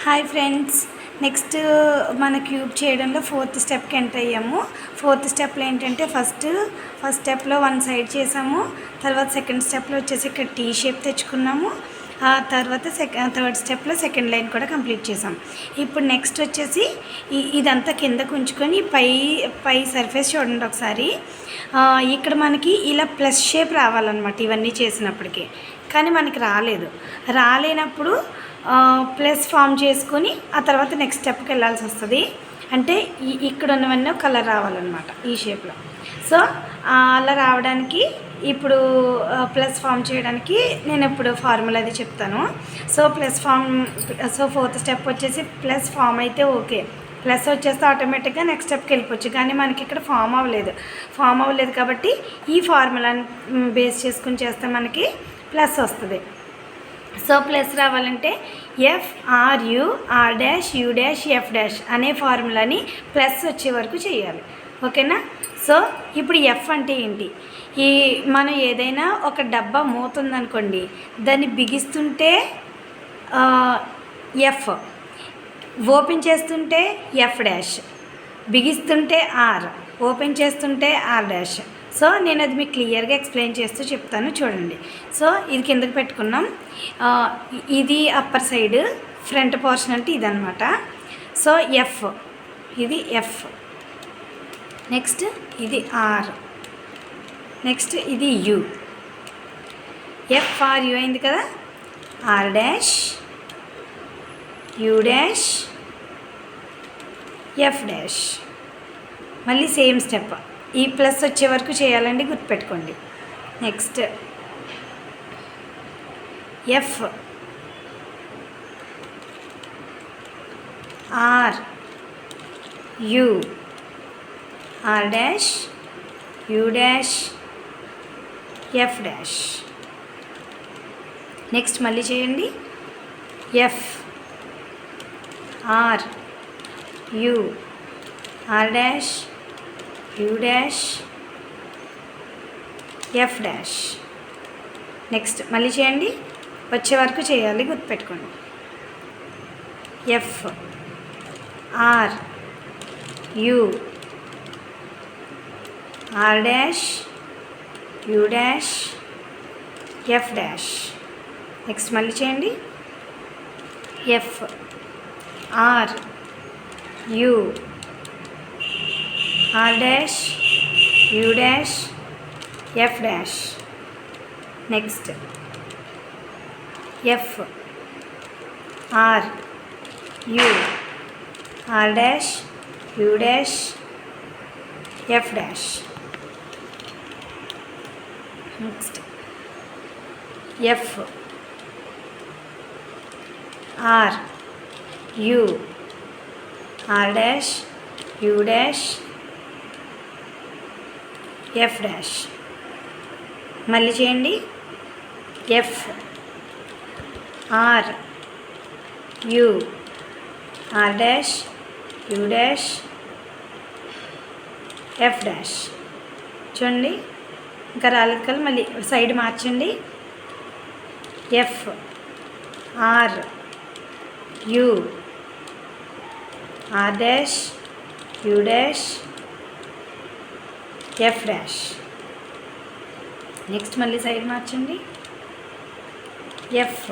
Hi friends, next మన cube చేయడంలో fourth స్టెప్కి enter అయ్యాము. ఫోర్త్ స్టెప్లో ఏంటంటే ఫస్ట్ స్టెప్లో వన్ సైడ్ చేసాము. తర్వాత సెకండ్ స్టెప్లో వచ్చేసి ఇక్కడ టీ షేప్ తెచ్చుకున్నాము. ఆ తర్వాత థర్డ్ స్టెప్లో సెకండ్ లైన్ కూడా కంప్లీట్ చేసాం. ఇప్పుడు నెక్స్ట్ వచ్చేసి ఇదంతా కిందకు ఉంచుకొని పై సర్ఫేస్ చూడండి ఒకసారి. ఇక్కడ మనకి ఇలా ప్లస్ షేప్ రావాలన్నమాట ఇవన్నీ చేసినప్పటికీ, కానీ మనకి రాలేనప్పుడు ప్లస్ ఫామ్ చేసుకొని ఆ తర్వాత నెక్స్ట్ స్టెప్కి వెళ్ళాల్సి వస్తుంది. అంటే ఇక్కడ ఉన్నవన్నీ కలర్ రావాలన్నమాట ఈ షేప్లో. సో అలా రావడానికి ఇప్పుడు ప్లస్ ఫామ్ చేయడానికి నేను ఇప్పుడు ఫార్ములా అది చెప్తాను. సో ఫోర్త్ స్టెప్ వచ్చేసి ప్లస్ ఫామ్ అయితే ఓకే, ప్లస్ వచ్చేస్తే ఆటోమేటిక్గా నెక్స్ట్ స్టెప్కి వెళ్ళిపోవచ్చు. కానీ మనకి ఇక్కడ ఫామ్ అవ్వలేదు కాబట్టి ఈ ఫార్ములాని బేస్ చేసుకుని చేస్తే మనకి ప్లస్ వస్తుంది. సో ప్లస్ రావాలంటే FRUR-U' అనే ఫార్ములాని ప్లస్ వచ్చే వరకు చేయాలి. ఓకేనా? సో ఇప్పుడు ఎఫ్ అంటే ఏంటి? మనం ఏదైనా ఒక డబ్బా మూత ఉందనుకోండి, దాన్ని బిగిస్తుంటే ఎఫ్, ఓపెన్ చేస్తుంటే F', బిగిస్తుంటే R, ఓపెన్ చేస్తుంటే R'. సో నేను అది మీకు క్లియర్గా ఎక్స్ప్లెయిన్ చేస్తూ చెప్తాను, చూడండి. సో ఇది కిందకి పెట్టుకున్నాం. ఇది అప్పర్ సైడ్ ఫ్రంట్ పోర్షన్ అంటే ఇదనమాట. సో ఎఫ్, ఇది ఎఫ్, నెక్స్ట్ ఇది ఆర్, నెక్స్ట్ ఇది యు. FRU అయింది కదా, R', U', F'. మళ్ళీ సేమ్ స్టెప్, ఈ ప్లస్ వచ్చే వరకు చేయాలండి, గుర్తుపెట్టుకోండి. Next F, R, U, R', U', F'. Next మళ్ళీ చేయండి. F, R, U, R', U', F'. Next మళ్ళీ చేయండి, వచ్చే వరకు చేయాలి, గుర్తుపెట్టుకోండి. F, R, U, R', U', F'. Next మళ్ళీ చేయండి. F, R, U, R', U', F'. Next F, R, U, R', U', F'. Next F, R, U, R', U', F'. మళ్ళీ చేయండి. F, R, U, R', U', F'. చూడండి, ఇంకా రాలేదు కదా, మళ్ళీ side మార్చండి. F, R, U, R', U', F'. Next మళ్ళీ side మార్చండి. F,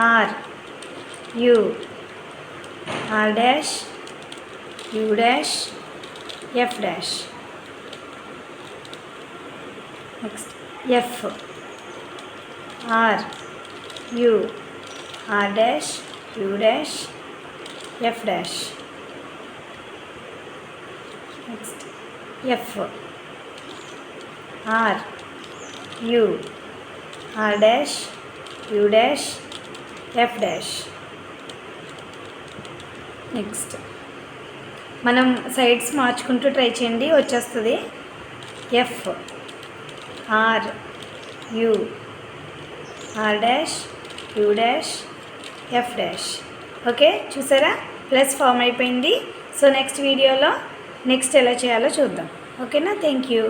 R, U, R', U', F'. Next F, R, U, R', U', F'. Next F, R, U, R', U', F'. Next మనం sides మార్చుకుంటూ try చేయండి, వచ్చేస్తుంది. F, R, U, R', U', F'. Okay, చూసారా, plus form అయిపోయింది. So next వీడియోలో next ఎలా చేయాలో చూద్దాం. ఓకేనా? Thank you.